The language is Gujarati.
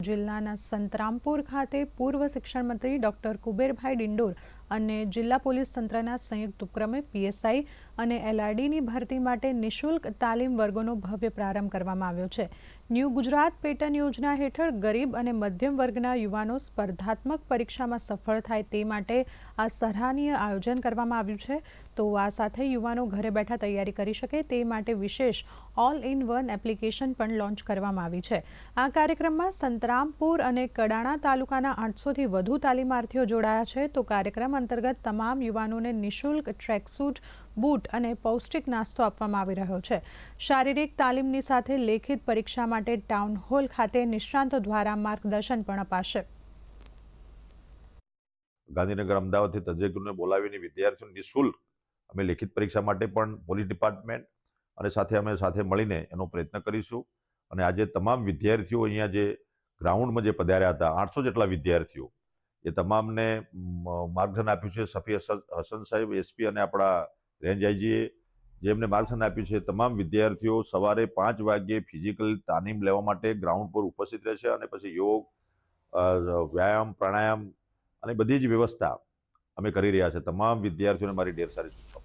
જિલ્લાના સંતરામપુર ખાતે પૂર્વ શિક્ષણ મંત્રી ડોક્ટર કુબેરભાઈ ડિંડોર અને જિલ્લા પોલીસ તંત્રના સંયુક્ત ઉપક્રમે પીએસઆઈ અને એલઆરડીની ભરતી માટે નિઃશુલ્ક તાલીમ વર્ગોનો ભવ્ય પ્રારંભ કરવામાં આવ્યો છે। ન્યૂ ગુજરાત પેટર્ન યોજના હેઠળ ગરીબ અને મધ્યમ વર્ગના યુવાનો સ્પર્ધાત્મક પરીક્ષામાં સફળ થાય તે માટે આ સરાહનીય આયોજન કરવામાં આવ્યું છે। તો આ સાથે યુવાનો ઘરે બેઠા તૈયારી કરી શકે તે માટે વિશેષ ઓલ ઇન વન એપ્લિકેશન પણ લોન્ચ કરવામાં આવી છે। આ કાર્યક્રમમાં સંતરામપુર અને કડાણા તાલુકાના 800થી વધુ તાલીમાર્થીઓ જોડાયા છે। તો કાર્યક્રમ અંતર્ગત તમામ યુવાનોને નિઃશુલ્ક ટ્રેકસૂટ, બૂટ અને પૌષ્ટિક નાસ્તો આપવામાં આવી રહ્યો છે। શારીરિક તાલીમની સાથે લેખિત પરીક્ષા માટે ટાઉન હોલ ખાતે નિષ્ણાંતો દ્વારા માર્ગદર્શન પણ અપાશે। ગાંધીનગર અમદાવાદથી તજજ્ઞોને બોલાવીને વિદ્યાર્થીઓને નિઃશુલ્ક અમે લેખિત પરીક્ષા માટે પણ પોલીસ ડિપાર્ટમેન્ટ અને સાથે મળીને એનો પ્રયત્ન કરીશું। અને આજે તમામ વિદ્યાર્થીઓ અહીંયા જે ગ્રાઉન્ડમાં જે પધાર્યા હતા 800 જેટલા વિદ્યાર્થીઓ એ તમામને માર્ગદર્શન આપ્યું છે। સફી હસન સાહેબ એસપી અને આપણા રેન્જ આઈજીએ જે એમને માર્ગદર્શન આપ્યું છે। તમામ વિદ્યાર્થીઓ સવારે 5 વાગ્યે ફિઝિકલ તાલીમ લેવા માટે ગ્રાઉન્ડ પર ઉપસ્થિત રહેશે અને પછી યોગ, વ્યાયામ, પ્રાણાયામ અને બધી જ વ્યવસ્થા અમે કરી રહ્યા છે। તમામ વિદ્યાર્થીઓને મારી ઢેર સારી શુભકામનાઓ।